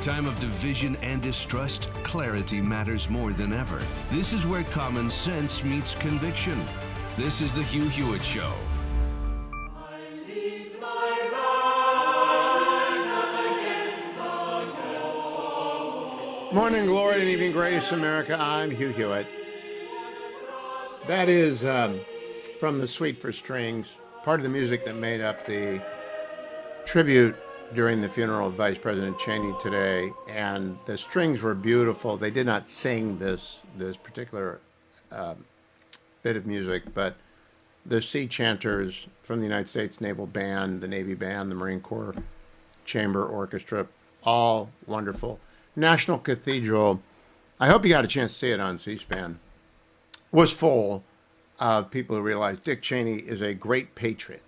time of division and distrust, clarity matters more than ever. This is where common sense meets conviction. This is the Hugh Hewitt Show. Morning glory and evening grace, America. I'm Hugh Hewitt. That is from the Suite for Strings, part of the music that made up the tribute during the funeral of Vice President Cheney today. And the strings were beautiful. They did not sing this particular bit of music, but the sea chanters from the United States Naval Band, the Navy Band, the Marine Corps Chamber Orchestra, all wonderful. National Cathedral, I hope you got a chance to see it on C-SPAN, was full of people who realized Dick Cheney is a great patriot,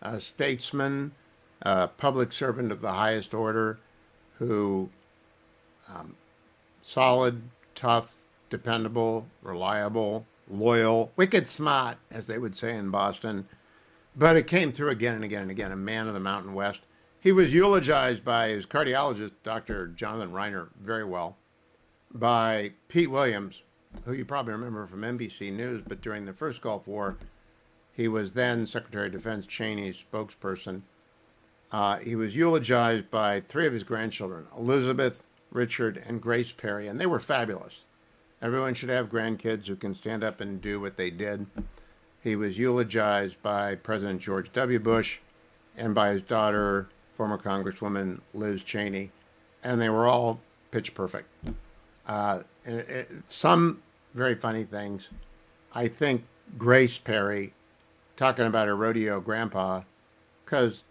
a statesman, a public servant of the highest order, who solid, tough, dependable, reliable, loyal, wicked smart, as they would say in Boston. But it came through again and again and again, a man of the Mountain West. He was eulogized by his cardiologist, Dr. Jonathan Reiner, very well, by Pete Williams, who you probably remember from NBC News, but during the first Gulf War, he was then Secretary of Defense Cheney's spokesperson. He was eulogized by three of his grandchildren, Elizabeth, Richard, and Grace Perry, and they were fabulous. Everyone should have grandkids who can stand up and do what they did. He was eulogized by President George W. Bush and by his daughter, former Congresswoman Liz Cheney, and they were all pitch perfect. Some very funny things. I think Grace Perry, talking about her rodeo grandpa, because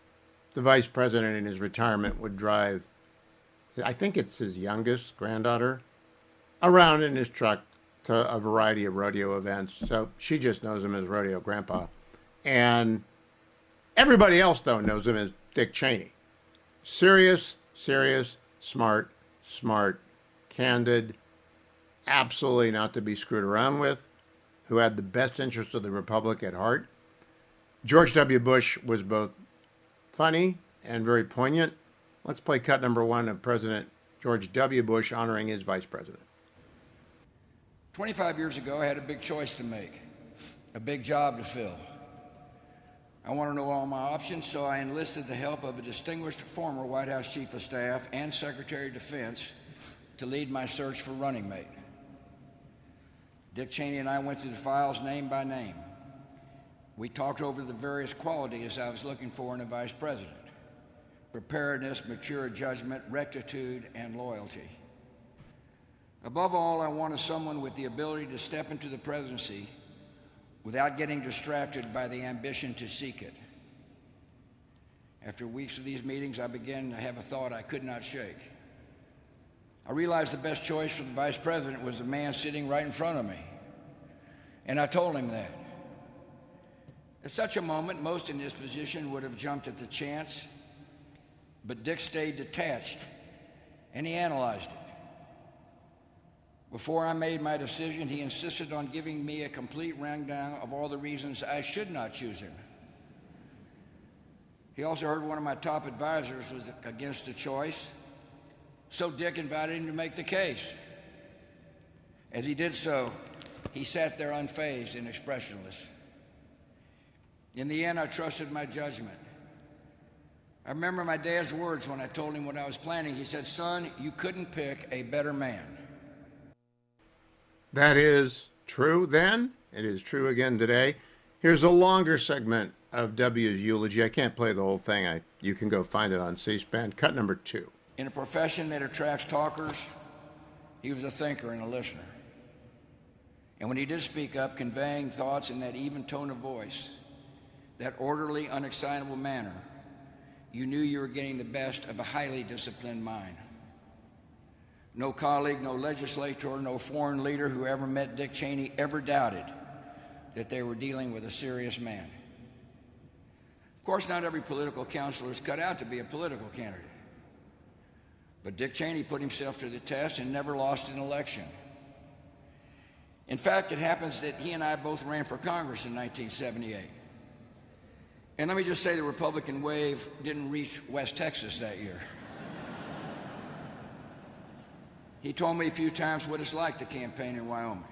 the vice president in his retirement would drive, I think it's his youngest granddaughter, around in his truck to a variety of rodeo events. So she just knows him as rodeo grandpa. And everybody else, though, knows him as Dick Cheney. Serious, smart, candid, absolutely not to be screwed around with, who had the best interest of the Republic at heart. George W. Bush was both funny and very poignant. Let's play cut number one of President George W. Bush honoring his vice president. 25 years ago, I had a big choice to make, a big job to fill. I want to know all my options, so I enlisted the help of a distinguished former White House Chief of Staff and Secretary of Defense to lead my search for running mate. Dick Cheney and I went through the files name by name. We talked over the various qualities I was looking for in a vice president: preparedness, mature judgment, rectitude, and loyalty. Above all, I wanted someone with the ability to step into the presidency without getting distracted by the ambition to seek it. After weeks of these meetings, I began to have a thought I could not shake. I realized the best choice for the vice president was the man sitting right in front of me, and I told him that. At such a moment, most in this position would have jumped at the chance, but Dick stayed detached, and he analyzed it. Before I made my decision, he insisted on giving me a complete rundown of all the reasons I should not choose him. He also heard one of my top advisors was against the choice, so Dick invited him to make the case. As he did so, he sat there unfazed and expressionless. In the end, I trusted my judgment. I remember my dad's words when I told him what I was planning. He said, "Son, you couldn't pick a better man." That is true then. It is true again today. Here's a longer segment of W's eulogy. I can't play the whole thing. You can go find it on C-SPAN. Cut number 2. In a profession that attracts talkers, he was a thinker and a listener. And when he did speak up, conveying thoughts in that even tone of voice, that orderly, unexcitable manner, you knew you were getting the best of a highly disciplined mind. No colleague, no legislator, no foreign leader who ever met Dick Cheney ever doubted that they were dealing with a serious man. Of course, not every political counselor is cut out to be a political candidate. But Dick Cheney put himself to the test and never lost an election. In fact, it happens that he and I both ran for Congress in 1978. And let me just say the Republican wave didn't reach West Texas that year. He told me a few times what it's like to campaign in Wyoming.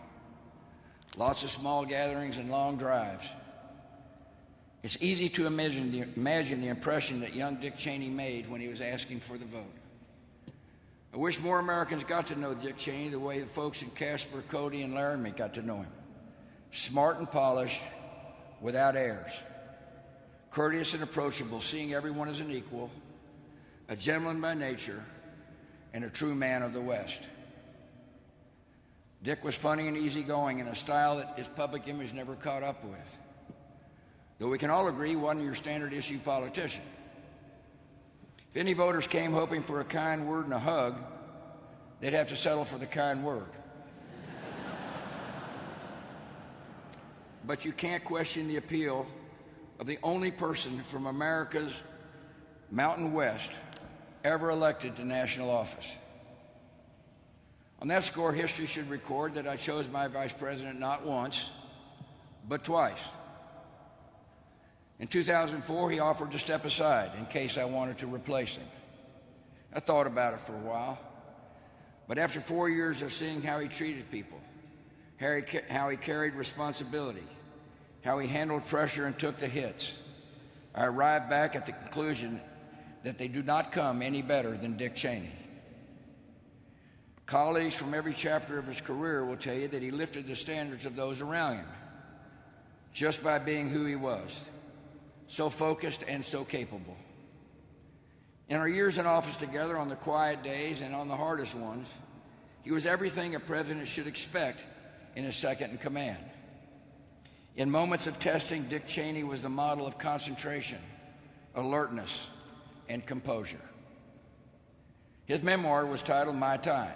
Lots of small gatherings and long drives. It's easy to imagine the impression that young Dick Cheney made when he was asking for the vote. I wish more Americans got to know Dick Cheney the way the folks in Casper, Cody, and Laramie got to know him. Smart and polished, without airs. Courteous and approachable, seeing everyone as an equal, a gentleman by nature, and a true man of the West. Dick was funny and easygoing in a style that his public image never caught up with. Though we can all agree he wasn't your standard issue politician. If any voters came hoping for a kind word and a hug, they'd have to settle for the kind word. But you can't question the appeal of the only person from America's Mountain West ever elected to national office. On that score, history should record that I chose my vice president not once, but twice. In 2004, he offered to step aside in case I wanted to replace him. I thought about it for a while, but after 4 years of seeing how he treated people, how he carried responsibility, how he handled pressure and took the hits, I arrived back at the conclusion that they do not come any better than Dick Cheney. Colleagues from every chapter of his career will tell you that he lifted the standards of those around him just by being who he was, so focused and so capable. In our years in office together, on the quiet days and on the hardest ones, he was everything a president should expect in his second in command. In moments of testing, Dick Cheney was the model of concentration, alertness, and composure. His memoir was titled My Time.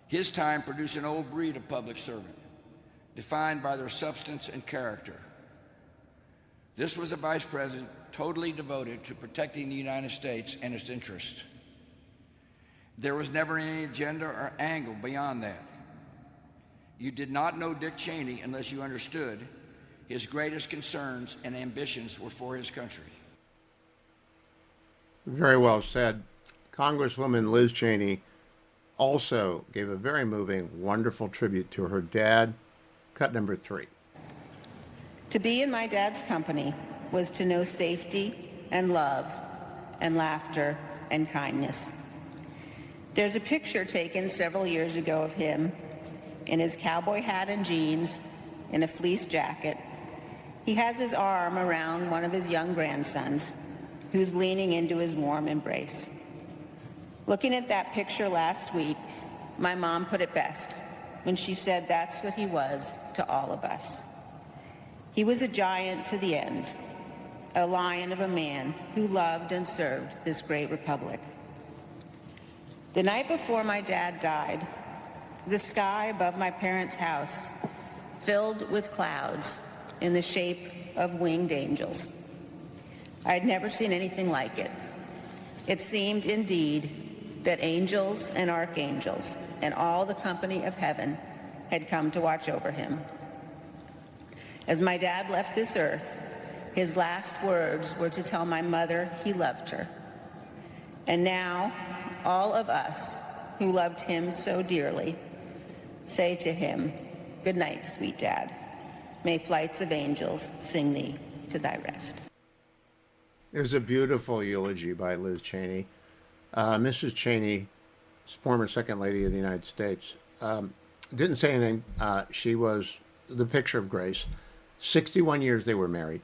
His time produced an old breed of public servant, defined by their substance and character. This was a vice president totally devoted to protecting the United States and its interests. There was never any agenda or angle beyond that. You did not know Dick Cheney unless you understood his greatest concerns and ambitions were for his country. Very well said. Congresswoman Liz Cheney also gave a very moving, wonderful tribute to her dad. Cut number 3. To be in my dad's company was to know safety and love and laughter and kindness. There's a picture taken several years ago of him in his cowboy hat and jeans, in a fleece jacket. He has his arm around one of his young grandsons, who's leaning into his warm embrace. Looking at that picture last week, my mom put it best when she said that's what he was to all of us. He was a giant to the end, a lion of a man who loved and served this great republic. The night before my dad died, the sky above my parents' house filled with clouds in the shape of winged angels. I had never seen anything like it. It seemed indeed that angels and archangels and all the company of heaven had come to watch over him. As my dad left this earth, his last words were to tell my mother he loved her. And now, all of us who loved him so dearly say to him, "Good night, sweet dad. May flights of angels sing thee to thy rest." It was a beautiful eulogy by Liz Cheney. Mrs. Cheney, former Second Lady of the United States, didn't say anything. She was the picture of grace. 61 years they were married.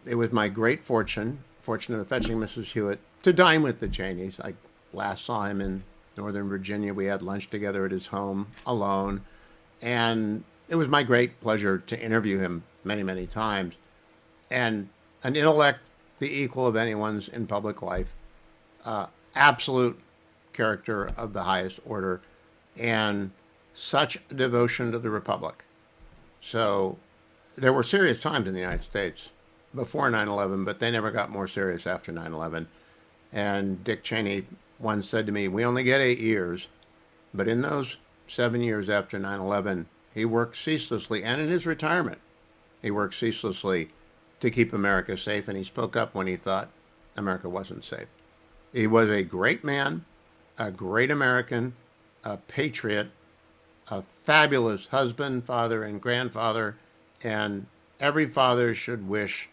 It was my great fortune of fetching Mrs. Hewitt to dine with the Cheneys. I last saw him in Northern Virginia. We had lunch together at his home alone. And it was my great pleasure to interview him many, many times. And an intellect, the equal of anyone's in public life, absolute character of the highest order, and such devotion to the Republic. So there were serious times in the United States before 9/11, but they never got more serious after 9/11. And Dick Cheney once said to me, "We only get 8 years, but in those 7 years after 9/11, he worked ceaselessly, and in his retirement, he worked ceaselessly to keep America safe, and he spoke up when he thought America wasn't safe." He was a great man, a great American, a patriot, a fabulous husband, father, and grandfather, and every father should wish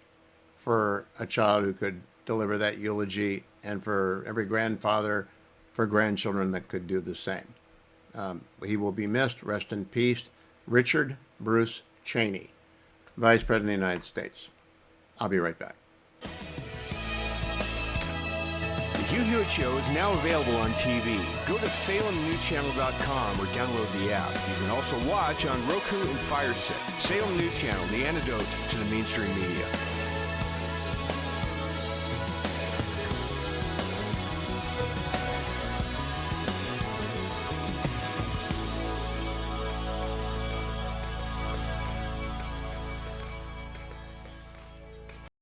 for a child who could deliver that eulogy, and for every grandfather for grandchildren that could do the same. He will be missed. Rest in peace. Richard Bruce Cheney, Vice President of the United States. I'll be right back. The Hugh Hewitt Show is now available on TV. Go to SalemNewsChannel.com or download the app. You can also watch on Roku and Fire Stick. Salem News Channel, the antidote to the mainstream media.